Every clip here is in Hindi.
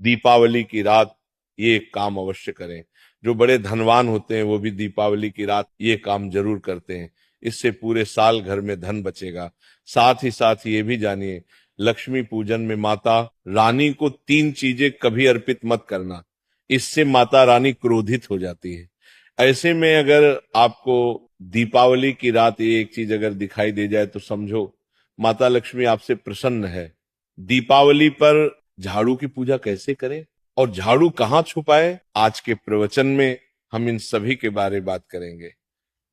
दीपावली की रात ये काम अवश्य करें। जो बड़े धनवान होते हैं वो भी दीपावली की रात ये काम जरूर करते हैं। इससे पूरे साल घर में धन बचेगा। साथ ही साथ ये भी जानिए, लक्ष्मी पूजन में माता रानी को 3 चीजें कभी अर्पित मत करना, इससे माता रानी क्रोधित हो जाती है। ऐसे में अगर आपको दीपावली की रात ये एक चीज अगर दिखाई दे जाए तो समझो माता लक्ष्मी आपसे प्रसन्न है। दीपावली पर झाड़ू की पूजा कैसे करें और झाड़ू कहाँ छुपाए, आज के प्रवचन में हम इन सभी के बारे में बात करेंगे।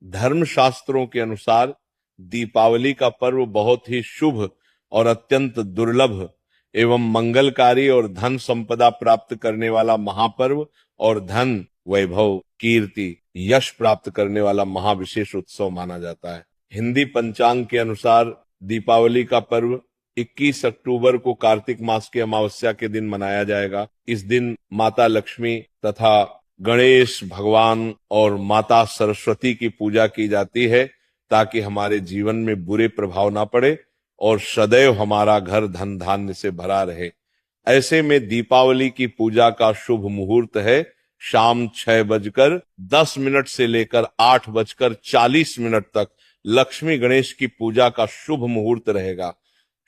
धर्म शास्त्रों के अनुसार दीपावली का पर्व बहुत ही शुभ और अत्यंत दुर्लभ एवं मंगलकारी और धन संपदा प्राप्त करने वाला महापर्व और धन वैभव कीर्ति यश प्राप्त करने वाला महाविशेष उत्सव माना जाता है। हिंदी पंचांग के अनुसार दीपावली का पर्व 21 अक्टूबर को कार्तिक मास की अमावस्या के दिन मनाया जाएगा। इस दिन माता लक्ष्मी तथा गणेश भगवान और माता सरस्वती की पूजा की जाती है ताकि हमारे जीवन में बुरे प्रभाव ना पड़े और सदैव हमारा घर धन धान्य से भरा रहे। ऐसे में दीपावली की पूजा का शुभ मुहूर्त है शाम 6:10 से लेकर 8:40 तक लक्ष्मी गणेश की पूजा का शुभ मुहूर्त रहेगा।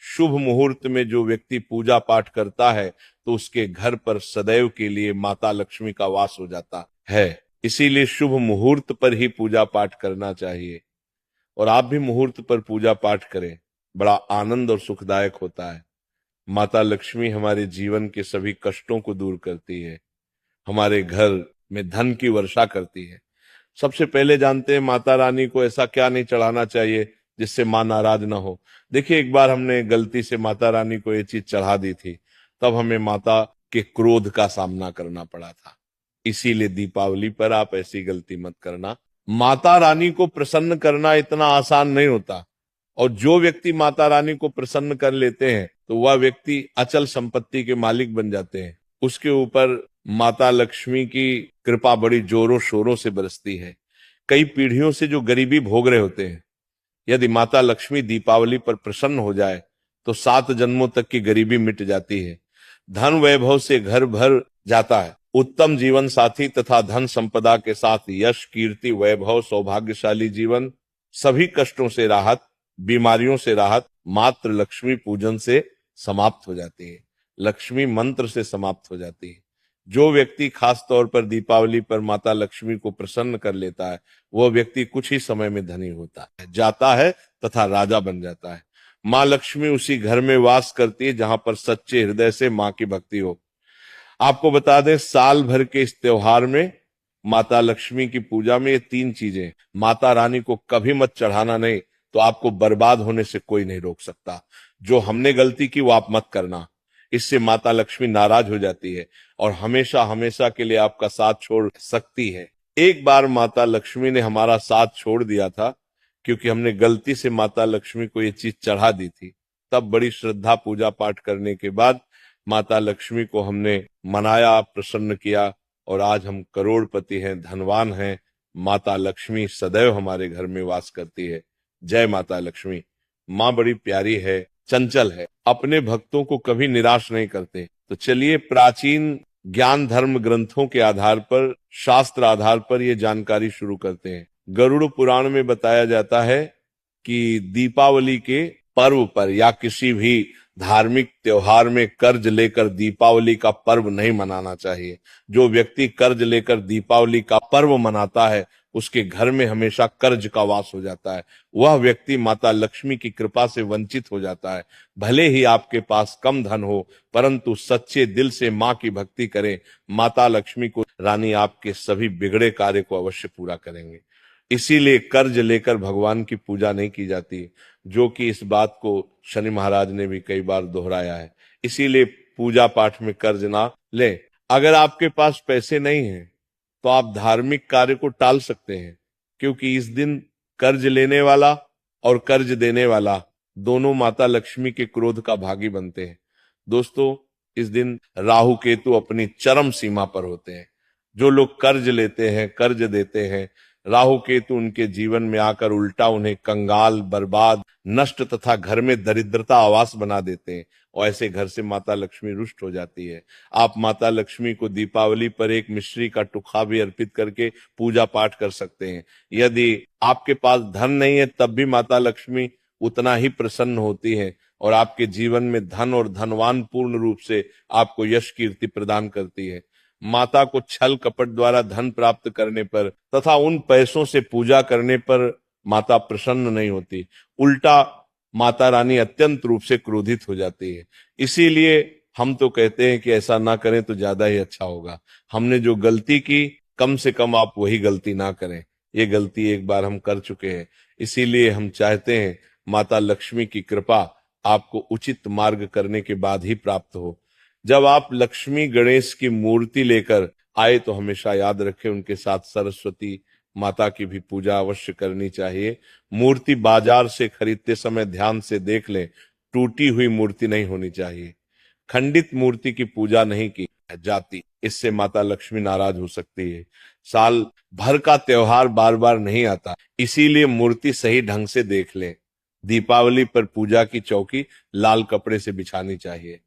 शुभ मुहूर्त में जो व्यक्ति पूजा पाठ करता है तो उसके घर पर सदैव के लिए माता लक्ष्मी का वास हो जाता है। इसीलिए शुभ मुहूर्त पर ही पूजा पाठ करना चाहिए और आप भी मुहूर्त पर पूजा पाठ करें, बड़ा आनंद और सुखदायक होता है। माता लक्ष्मी हमारे जीवन के सभी कष्टों को दूर करती है, हमारे घर में धन की वर्षा करती है। सबसे पहले जानते हैं माता रानी को ऐसा क्या नहीं चढ़ाना चाहिए जिससे मां नाराज ना हो। देखिए, एक बार हमने गलती से माता रानी को ये चीज चढ़ा दी थी, तब हमें माता के क्रोध का सामना करना पड़ा था। इसीलिए दीपावली पर आप ऐसी गलती मत करना। माता रानी को प्रसन्न करना इतना आसान नहीं होता और जो व्यक्ति माता रानी को प्रसन्न कर लेते हैं तो वह व्यक्ति अचल संपत्ति के मालिक बन जाते हैं। उसके ऊपर माता लक्ष्मी की कृपा बड़ी जोरों शोरों से बरसती है। कई पीढ़ियों से जो गरीबी भोग रहे होते हैं, यदि माता लक्ष्मी दीपावली पर प्रसन्न हो जाए तो 7 जन्मों तक की गरीबी मिट जाती है। धन वैभव से घर भर जाता है। उत्तम जीवन साथी तथा धन संपदा के साथ यश कीर्ति वैभव सौभाग्यशाली जीवन, सभी कष्टों से राहत, बीमारियों से राहत मात्र लक्ष्मी पूजन से समाप्त हो जाती है, लक्ष्मी मंत्र से समाप्त हो जाती है। जो व्यक्ति खास तौर पर दीपावली पर माता लक्ष्मी को प्रसन्न कर लेता है वह व्यक्ति कुछ ही समय में धनी होता है, जाता है तथा राजा बन जाता है। माँ लक्ष्मी उसी घर में वास करती है जहां पर सच्चे हृदय से माँ की भक्ति हो। आपको बता दें, साल भर के इस त्योहार में माता लक्ष्मी की पूजा में ये 3 चीजें, माता रानी को कभी मत चढ़ाना, नहीं तो आपको बर्बाद होने से कोई नहीं रोक सकता। जो हमने गलती की वो आप मत करना, इससे माता लक्ष्मी नाराज हो जाती है और हमेशा हमेशा के लिए आपका साथ छोड़ सकती है। एक बार माता लक्ष्मी ने हमारा साथ छोड़ दिया था क्योंकि हमने गलती से माता लक्ष्मी को ये चीज चढ़ा दी थी। तब बड़ी श्रद्धा पूजा पाठ करने के बाद माता लक्ष्मी को हमने मनाया, प्रसन्न किया और आज हम करोड़पति हैं, धनवान हैं। माता लक्ष्मी सदैव हमारे घर में वास करती है। जय माता लक्ष्मी। माँ बड़ी प्यारी है, चंचल है, अपने भक्तों को कभी निराश नहीं करते। तो चलिए प्राचीन ज्ञान धर्म ग्रंथों के आधार पर, शास्त्र आधार पर ये जानकारी शुरू करते हैं। गरुड़ पुराण में बताया जाता है कि दीपावली के पर्व पर या किसी भी धार्मिक त्योहार में कर्ज लेकर दीपावली का पर्व नहीं मनाना चाहिए। जो व्यक्ति कर्ज लेकर दीपावली का पर्व मनाता है उसके घर में हमेशा कर्ज का वास हो जाता है। वह व्यक्ति माता लक्ष्मी की कृपा से वंचित हो जाता है। भले ही आपके पास कम धन हो परंतु सच्चे दिल से माँ की भक्ति करें, माता लक्ष्मी को रानी आपके सभी बिगड़े कार्य को अवश्य पूरा करेंगे। इसीलिए कर्ज लेकर भगवान की पूजा नहीं की जाती, जो कि इस बात को शनि महाराज ने भी कई बार दोहराया है। इसीलिए पूजा पाठ में कर्ज ना लें। अगर आपके पास पैसे नहीं हैं तो आप धार्मिक कार्य को टाल सकते हैं, क्योंकि इस दिन कर्ज लेने वाला और कर्ज देने वाला दोनों माता लक्ष्मी के क्रोध का भागी बनते हैं। दोस्तों, इस दिन राहु केतु अपनी चरम सीमा पर होते हैं। जो लोग कर्ज लेते हैं, कर्ज देते हैं, राहु केतु उनके जीवन में आकर उल्टा उन्हें कंगाल, बर्बाद, नष्ट तथा घर में दरिद्रता आवास बना देते हैं और ऐसे घर से माता लक्ष्मी रुष्ट हो जाती है। आप माता लक्ष्मी को दीपावली पर एक मिश्री का टुकड़ा भी अर्पित करके पूजा पाठ कर सकते हैं। यदि आपके पास धन नहीं है तब भी माता लक्ष्मी उतना ही प्रसन्न होती है और आपके जीवन में धन और धनवान पूर्ण रूप से आपको यश कीर्ति प्रदान करती है। माता को छल कपट द्वारा धन प्राप्त करने पर तथा उन पैसों से पूजा करने पर माता प्रसन्न नहीं होती, उल्टा माता रानी अत्यंत रूप से क्रोधित हो जाती है। इसीलिए हम तो कहते हैं कि ऐसा ना करें तो ज्यादा ही अच्छा होगा। हमने जो गलती की कम से कम आप वही गलती ना करें। ये गलती एक बार हम कर चुके हैं, इसीलिए हम चाहते हैं माता लक्ष्मी की कृपा आपको उचित मार्ग करने के बाद ही प्राप्त हो। जब आप लक्ष्मी गणेश की मूर्ति लेकर आए तो हमेशा याद रखें उनके साथ सरस्वती माता की भी पूजा अवश्य करनी चाहिए। मूर्ति बाजार से खरीदते समय ध्यान से देख लें, टूटी हुई मूर्ति नहीं होनी चाहिए। खंडित मूर्ति की पूजा नहीं की जाती, इससे माता लक्ष्मी नाराज हो सकती है। साल भर का त्योहार बार बार नहीं आता, इसीलिए मूर्ति सही ढंग से देख लें। दीपावली पर पूजा की चौकी लाल कपड़े से बिछानी चाहिए।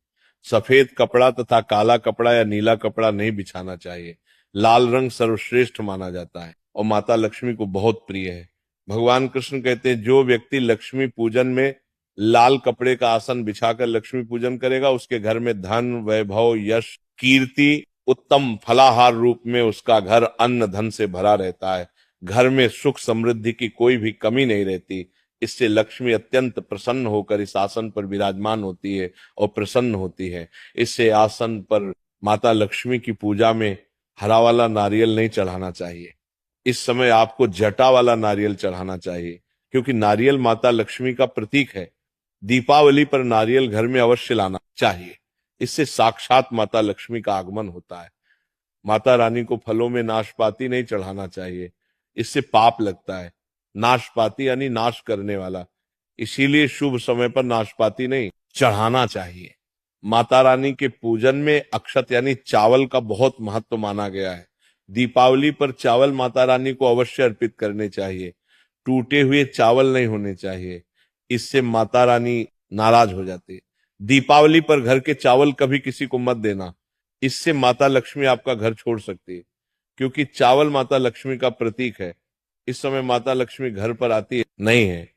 सफेद कपड़ा तथा काला कपड़ा या नीला कपड़ा नहीं बिछाना चाहिए। लाल रंग सर्वश्रेष्ठ माना जाता है और माता लक्ष्मी को बहुत प्रिय है। भगवान कृष्ण कहते हैं जो व्यक्ति लक्ष्मी पूजन में लाल कपड़े का आसन बिछाकर लक्ष्मी पूजन करेगा उसके घर में धन, वैभव, यश, कीर्ति, उत्तम फलाहार रूप में उसका घर अन्न धन से भरा रहता है। घर में सुख समृद्धि की कोई भी कमी नहीं रहती। इससे लक्ष्मी अत्यंत प्रसन्न होकर इस आसन पर विराजमान होती है और प्रसन्न होती है। इससे आसन पर माता लक्ष्मी की पूजा में हरा वाला नारियल नहीं चढ़ाना चाहिए। इस समय आपको जटा वाला नारियल चढ़ाना चाहिए, क्योंकि नारियल माता लक्ष्मी का प्रतीक है। दीपावली पर नारियल घर में अवश्य लाना चाहिए, इससे साक्षात माता लक्ष्मी का आगमन होता है। माता रानी को फलों में नाशपाती नहीं चढ़ाना चाहिए, इससे पाप लगता है। नाशपाती यानी नाश करने वाला, इसीलिए शुभ समय पर नाशपाती नहीं चढ़ाना चाहिए। माता रानी के पूजन में अक्षत यानी चावल का बहुत महत्व माना गया है। दीपावली पर चावल माता रानी को अवश्य अर्पित करने चाहिए। टूटे हुए चावल नहीं होने चाहिए, इससे माता रानी नाराज हो जाती है। दीपावली पर घर के चावल कभी किसी को मत देना, इससे माता लक्ष्मी आपका घर छोड़ सकती है, क्योंकि चावल माता लक्ष्मी का प्रतीक है। इस समय माता लक्ष्मी घर पर आती है नहीं है।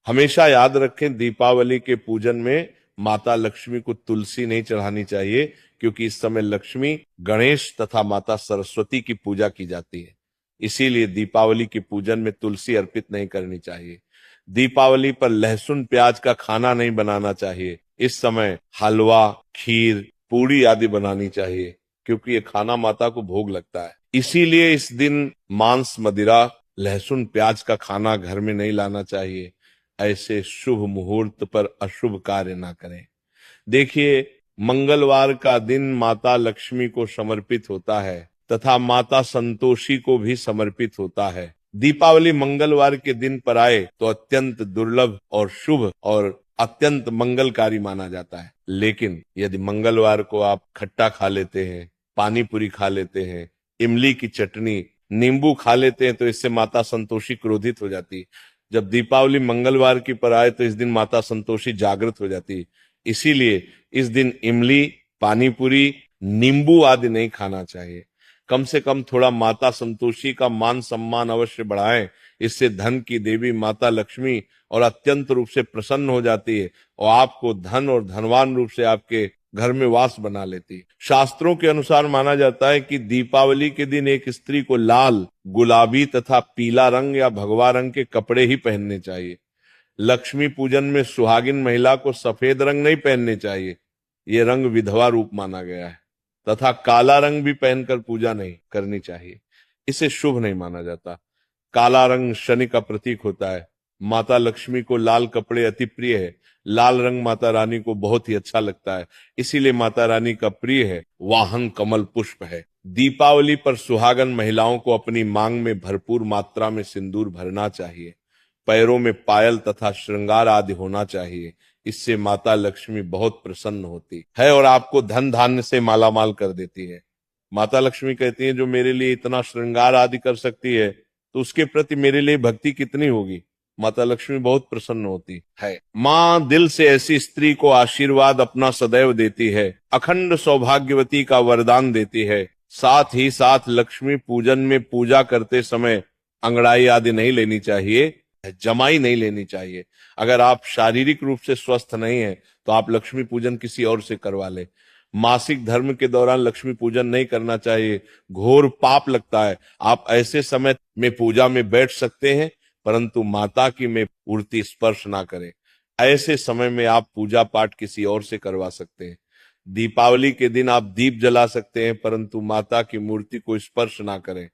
हमेशा याद रखें दीपावली के पूजन में माता लक्ष्मी को तुलसी नहीं चढ़ानी चाहिए, क्योंकि इस समय लक्ष्मी, गणेश तथा माता सरस्वती की पूजा की जाती है। इसीलिए दीपावली के पूजन में तुलसी अर्पित नहीं करनी चाहिए। दीपावली पर लहसुन प्याज का खाना नहीं बनाना चाहिए। इस समय हलवा, खीर, पूड़ी आदि बनानी चाहिए, क्योंकि ये खाना माता को भोग लगता है। इसीलिए इस दिन मांस, मदिरा, लहसुन प्याज का खाना घर में नहीं लाना चाहिए। ऐसे शुभ मुहूर्त पर अशुभ कार्य ना करें। देखिए, मंगलवार का दिन माता लक्ष्मी को समर्पित होता है तथा माता संतोषी को भी समर्पित होता है। दीपावली मंगलवार के दिन पर आए तो अत्यंत दुर्लभ और शुभ और अत्यंत मंगलकारी माना जाता है। लेकिन यदि मंगलवार को आप खट्टा खा लेते हैं, पानी पूरी खा लेते हैं, इमली की चटनी, नींबू खा लेते हैं तो इससे माता संतोषी क्रोधित हो जाती है। जब दीपावली मंगलवार की पर आए तो इस दिन माता संतोषी जागृत हो जाती है। इसीलिए इस दिन इमली, पानी पूरी, नींबू आदि नहीं खाना चाहिए। कम से कम थोड़ा माता संतोषी का मान सम्मान अवश्य बढ़ाएं। इससे धन की देवी माता लक्ष्मी और अत्यंत रूप से प्रसन्न हो जाती है और आपको धन और धनवान रूप से आपके घर में वास बना लेती है। शास्त्रों के अनुसार माना जाता है कि दीपावली के दिन एक स्त्री को लाल, गुलाबी तथा पीला रंग या भगवा रंग के कपड़े ही पहनने चाहिए। लक्ष्मी पूजन में सुहागिन महिला को सफेद रंग नहीं पहनने चाहिए, ये रंग विधवा रूप माना गया है। तथा काला रंग भी पहनकर पूजा नहीं करनी चाहिए, इसे शुभ नहीं माना जाता। काला रंग शनि का प्रतीक होता है। माता लक्ष्मी को लाल कपड़े अति प्रिय है। लाल रंग माता रानी को बहुत ही अच्छा लगता है, इसीलिए माता रानी का प्रिय है वाहन कमल पुष्प है। दीपावली पर सुहागन महिलाओं को अपनी मांग में भरपूर मात्रा में सिंदूर भरना चाहिए। पैरों में पायल तथा श्रृंगार आदि होना चाहिए, इससे माता लक्ष्मी बहुत प्रसन्न होती है और आपको धन धान्य से मालामाल कर देती है। माता लक्ष्मी कहती है जो मेरे लिए इतना श्रृंगार आदि कर सकती है तो उसके प्रति मेरे लिए भक्ति कितनी होगी। माता लक्ष्मी बहुत प्रसन्न होती है। माँ दिल से ऐसी स्त्री को आशीर्वाद अपना सदैव देती है, अखंड सौभाग्यवती का वरदान देती है। साथ ही साथ लक्ष्मी पूजन में पूजा करते समय अंगड़ाई आदि नहीं लेनी चाहिए, जमाई नहीं लेनी चाहिए। अगर आप शारीरिक रूप से स्वस्थ नहीं है तो आप लक्ष्मी पूजन किसी और से करवा ले। मासिक धर्म के दौरान लक्ष्मी पूजन नहीं करना चाहिए, घोर पाप लगता है। आप ऐसे समय में पूजा में बैठ सकते हैं, परंतु माता की में मूर्ति स्पर्श ना करें। ऐसे समय में आप पूजा पाठ किसी और से करवा सकते हैं। दीपावली के दिन आप दीप जला सकते हैं, परंतु माता की मूर्ति को स्पर्श ना करें।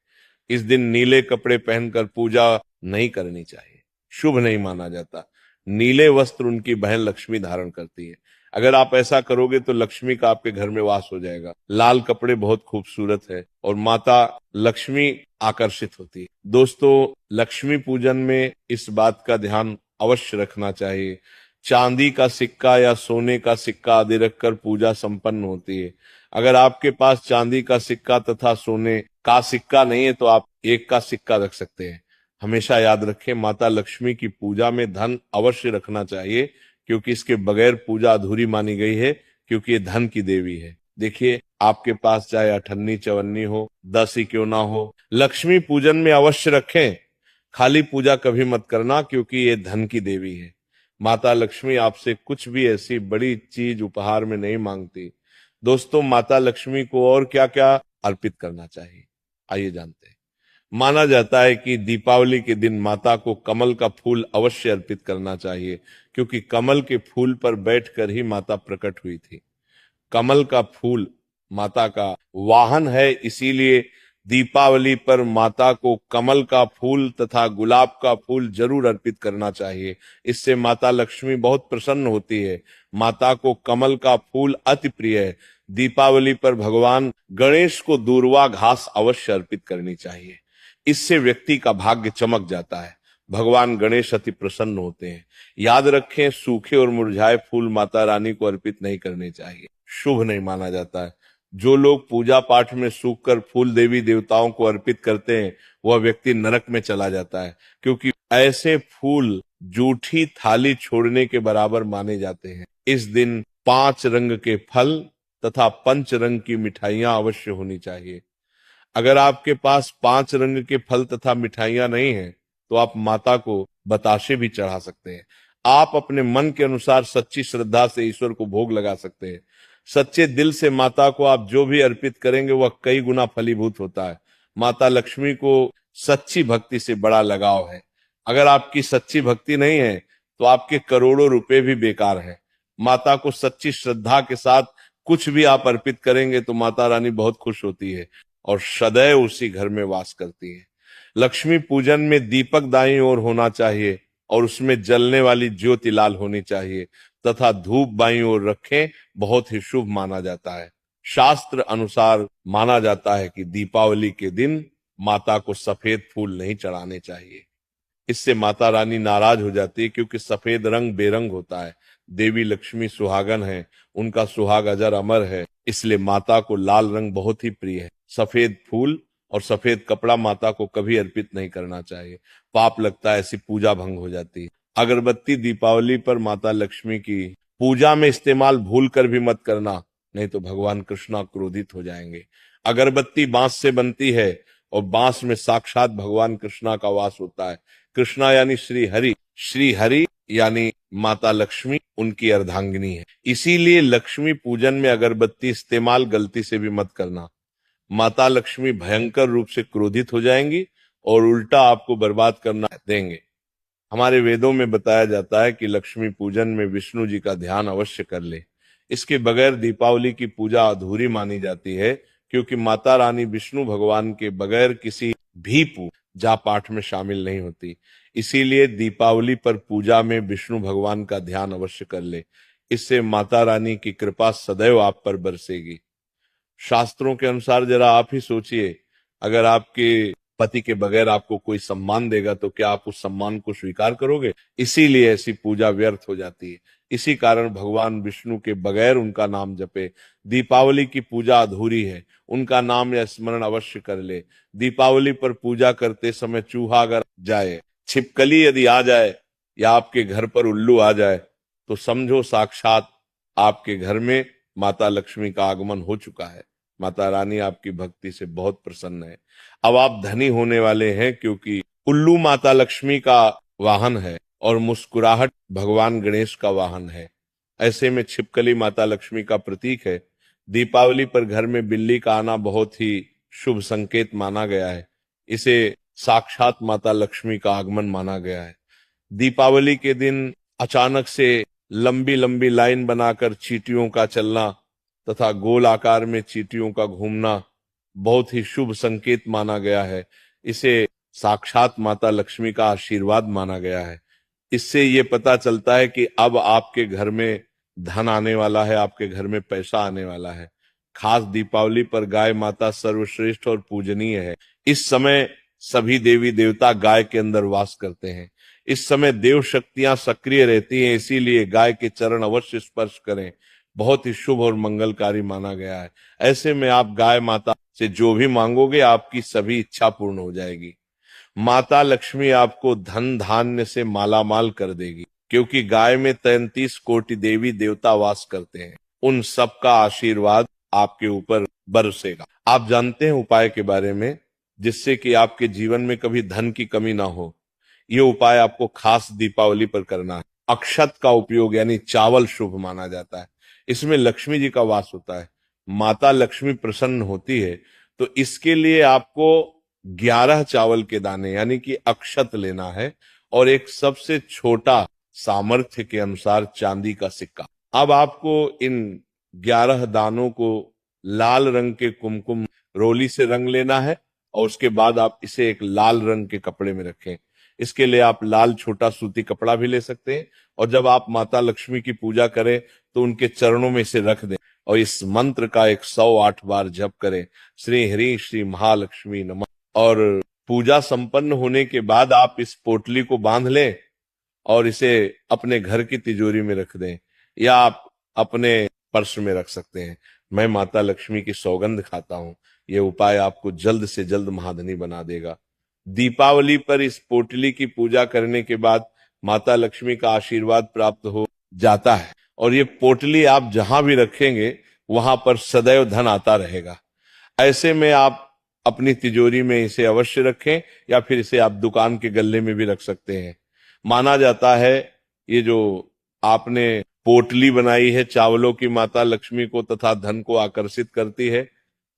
इस दिन नीले कपड़े पहनकर पूजा नहीं करनी चाहिए, शुभ नहीं माना जाता। नीले वस्त्र उनकी बहन लक्ष्मी धारण करती है। अगर आप ऐसा करोगे तो लक्ष्मी का आपके घर में वास हो जाएगा। लाल कपड़े बहुत खूबसूरत है और माता लक्ष्मी आकर्षित होती है। दोस्तों, लक्ष्मी पूजन में इस बात का ध्यान अवश्य रखना चाहिए, चांदी का सिक्का या सोने का सिक्का आदि रखकर पूजा संपन्न होती है। अगर आपके पास चांदी का सिक्का तथा सोने का सिक्का नहीं है तो आप एक का सिक्का रख सकते हैं। हमेशा याद रखें, माता लक्ष्मी की पूजा में धन अवश्य रखना चाहिए, क्योंकि इसके बगैर पूजा अधूरी मानी गई है, क्योंकि ये धन की देवी है। देखिए, आपके पास चाहे अठन्नी चवन्नी हो, 10 ही क्यों ना हो, लक्ष्मी पूजन में अवश्य रखें। खाली पूजा कभी मत करना, क्योंकि ये धन की देवी है। माता लक्ष्मी आपसे कुछ भी ऐसी बड़ी चीज उपहार में नहीं मांगती। दोस्तों, माता लक्ष्मी को और क्या क्या अर्पित करना चाहिए, आइए जानते हैं। माना जाता है कि दीपावली के दिन माता को कमल का फूल अवश्य अर्पित करना चाहिए, क्योंकि कमल के फूल पर बैठकर ही माता प्रकट हुई थी। कमल का फूल माता का वाहन है, इसीलिए दीपावली पर माता को कमल का फूल तथा गुलाब का फूल जरूर अर्पित करना चाहिए। इससे माता लक्ष्मी बहुत प्रसन्न होती है। माता को कमल का फूल अति प्रिय है। दीपावली पर भगवान गणेश को दूर्वा घास अवश्य अर्पित करनी चाहिए। इससे व्यक्ति का भाग्य चमक जाता है। भगवान गणेश अति प्रसन्न होते हैं। याद रखें, सूखे और मुरझाए फूल माता रानी को अर्पित नहीं करने चाहिए, शुभ नहीं माना जाता है। जो लोग पूजा पाठ में सूखकर फूल देवी देवताओं को अर्पित करते हैं, वह व्यक्ति नरक में चला जाता है, क्योंकि ऐसे फूल जूठी थाली छोड़ने के बराबर माने जाते हैं। इस दिन 5 रंग के फल तथा 5 रंग की मिठाइयां अवश्य होनी चाहिए। अगर आपके पास 5 रंग के फल तथा मिठाइयां नहीं है तो आप माता को बताशे भी चढ़ा सकते हैं। आप अपने मन के अनुसार सच्ची श्रद्धा से ईश्वर को भोग लगा सकते हैं। सच्चे दिल से माता को आप जो भी अर्पित करेंगे वह कई गुना फलीभूत होता है। माता लक्ष्मी को सच्ची भक्ति से बड़ा लगाव है। अगर आपकी सच्ची भक्ति नहीं है तो आपके करोड़ों रुपए भी बेकार है। माता को सच्ची श्रद्धा के साथ कुछ भी आप अर्पित करेंगे तो माता रानी बहुत खुश होती है और सदैव उसी घर में वास करती है। लक्ष्मी पूजन में दीपक दाईं ओर होना चाहिए और उसमें जलने वाली ज्योति लाल होनी चाहिए तथा धूप बाईं ओर रखें, बहुत ही शुभ माना जाता है। शास्त्र अनुसार माना जाता है कि दीपावली के दिन माता को सफेद फूल नहीं चढ़ाने चाहिए। इससे माता रानी नाराज हो जाती है, क्योंकि सफेद रंग बेरंग होता है। देवी लक्ष्मी सुहागन है, उनका सुहाग अजर अमर है, इसलिए माता को लाल रंग बहुत ही प्रिय है। सफेद फूल और सफेद कपड़ा माता को कभी अर्पित नहीं करना चाहिए, पाप लगता है, ऐसी पूजा भंग हो जाती है। अगरबत्ती दीपावली पर माता लक्ष्मी की पूजा में इस्तेमाल भूल कर भी मत करना, नहीं तो भगवान कृष्णा क्रोधित हो जाएंगे। अगरबत्ती बांस से बनती है और बांस में साक्षात भगवान कृष्णा का वास होता है। कृष्णा यानी श्री हरि यानी माता लक्ष्मी उनकी अर्धांगिनी है। इसीलिए लक्ष्मी पूजन में अगरबत्ती इस्तेमाल गलती से भी मत करना। माता लक्ष्मी भयंकर रूप से क्रोधित हो जाएंगी और उल्टा आपको बर्बाद करना देंगे। हमारे वेदों में बताया जाता है कि लक्ष्मी पूजन में विष्णु जी का ध्यान अवश्य कर ले। इसके बगैर दीपावली की पूजा अधूरी मानी जाती है, क्योंकि माता रानी विष्णु भगवान के बगैर किसी भी पूजा पाठ में शामिल नहीं होती। इसीलिए दीपावली पर पूजा में विष्णु भगवान का ध्यान अवश्य कर ले। इससे माता रानी की कृपा सदैव आप पर बरसेगी। शास्त्रों के अनुसार जरा आप ही सोचिए, अगर आपके पति के बगैर आपको कोई सम्मान देगा तो क्या आप उस सम्मान को स्वीकार करोगे? इसीलिए ऐसी पूजा व्यर्थ हो जाती है। इसी कारण भगवान विष्णु के बगैर उनका नाम जपे। दीपावली की पूजा अधूरी है, उनका नाम या स्मरण अवश्य कर ले। दीपावली पर पूजा करते समय चूहा अगर जाए, छिपकली यदि आ जाए या आपके घर पर उल्लू आ जाए तो समझो साक्षात आपके घर में माता लक्ष्मी का आगमन हो चुका है। माता रानी आपकी भक्ति से बहुत प्रसन्न है। अब आप धनी होने वाले हैं, क्योंकि उल्लू माता लक्ष्मी का वाहन है और मुस्कुराहट भगवान गणेश का वाहन है। ऐसे में छिपकली माता लक्ष्मी का प्रतीक है। दीपावली पर घर में बिल्ली का आना बहुत ही शुभ संकेत माना गया है। इसे साक्षात माता लक्ष्मी का आगमन माना गया है। दीपावली के दिन अचानक से लंबी लंबी लाइन बनाकर चींटियों का चलना तथा गोल आकार में चींटियों का घूमना बहुत ही शुभ संकेत माना गया है। इसे साक्षात माता लक्ष्मी का आशीर्वाद माना गया है। इससे ये पता चलता है कि अब आपके घर में धन आने वाला है, आपके घर में पैसा आने वाला है। खास दीपावली पर गाय माता सर्वश्रेष्ठ और पूजनीय है। इस समय सभी देवी देवता गाय के अंदर वास करते हैं। इस समय देव शक्तियां सक्रिय रहती हैं, इसीलिए गाय के चरण अवश्य स्पर्श करें, बहुत ही शुभ और मंगलकारी माना गया है। ऐसे में आप गाय माता से जो भी मांगोगे आपकी सभी इच्छा पूर्ण हो जाएगी। माता लक्ष्मी आपको धन धान्य से मालामाल कर देगी, क्योंकि गाय में 33 कोटि देवी देवता वास करते हैं। उन सब का आशीर्वाद आपके ऊपर बरसेगा। आप जानते हैं उपाय के बारे में, जिससे कि आपके जीवन में कभी धन की कमी ना हो। ये उपाय आपको खास दीपावली पर करना है। अक्षत का उपयोग यानी चावल शुभ माना जाता है। इसमें लक्ष्मी जी का वास होता है, माता लक्ष्मी प्रसन्न होती है। तो इसके लिए आपको 11 चावल के दाने यानी कि अक्षत लेना है और एक सबसे छोटा सामर्थ्य के अनुसार चांदी का सिक्का। अब आपको इन 11 दानों को लाल रंग के कुमकुम रोली से रंग लेना है और उसके बाद आप इसे एक लाल रंग के कपड़े में रखें। इसके लिए आप लाल छोटा सूती कपड़ा भी ले सकते हैं और जब आप माता लक्ष्मी की पूजा करें तो उनके चरणों में इसे रख दें और इस मंत्र का 108 बार जप करें, श्री हरि श्री महालक्ष्मी नमः। और पूजा संपन्न होने के बाद आप इस पोटली को बांध लें और इसे अपने घर की तिजोरी में रख दें या आप अपने पर्स में रख सकते हैं। मैं माता लक्ष्मी की सौगंध खाता हूं, यह उपाय आपको जल्द से जल्द महाधनी बना देगा। दीपावली पर इस पोटली की पूजा करने के बाद माता लक्ष्मी का आशीर्वाद प्राप्त हो जाता है और ये पोटली आप जहां भी रखेंगे वहां पर सदैव धन आता रहेगा। ऐसे में आप अपनी तिजोरी में इसे अवश्य रखें या फिर इसे आप दुकान के गल्ले में भी रख सकते हैं। माना जाता है ये जो आपने पोटली बनाई है चावलों की, माता लक्ष्मी को तथा धन को आकर्षित करती है।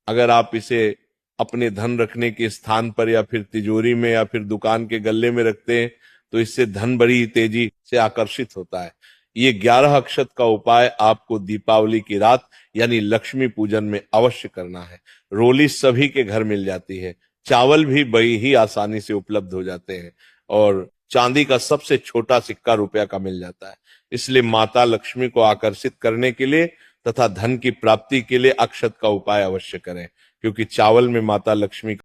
अगर आप इसे अपने धन रखने के स्थान पर या फिर तिजोरी में या फिर दुकान के गल्ले में रखते हैं तो इससे धन बड़ी तेजी से आकर्षित होता है। ये 11 अक्षत का उपाय आपको दीपावली की रात यानी लक्ष्मी पूजन में अवश्य करना है। रोली सभी के घर मिल जाती है, चावल भी बड़ी ही आसानी से उपलब्ध हो जाते हैं और चांदी का सबसे छोटा सिक्का रुपया का मिल जाता है। इसलिए माता लक्ष्मी को आकर्षित करने के लिए तथा धन की प्राप्ति के लिए अक्षत का उपाय अवश्य करें, क्योंकि चावल में माता लक्ष्मी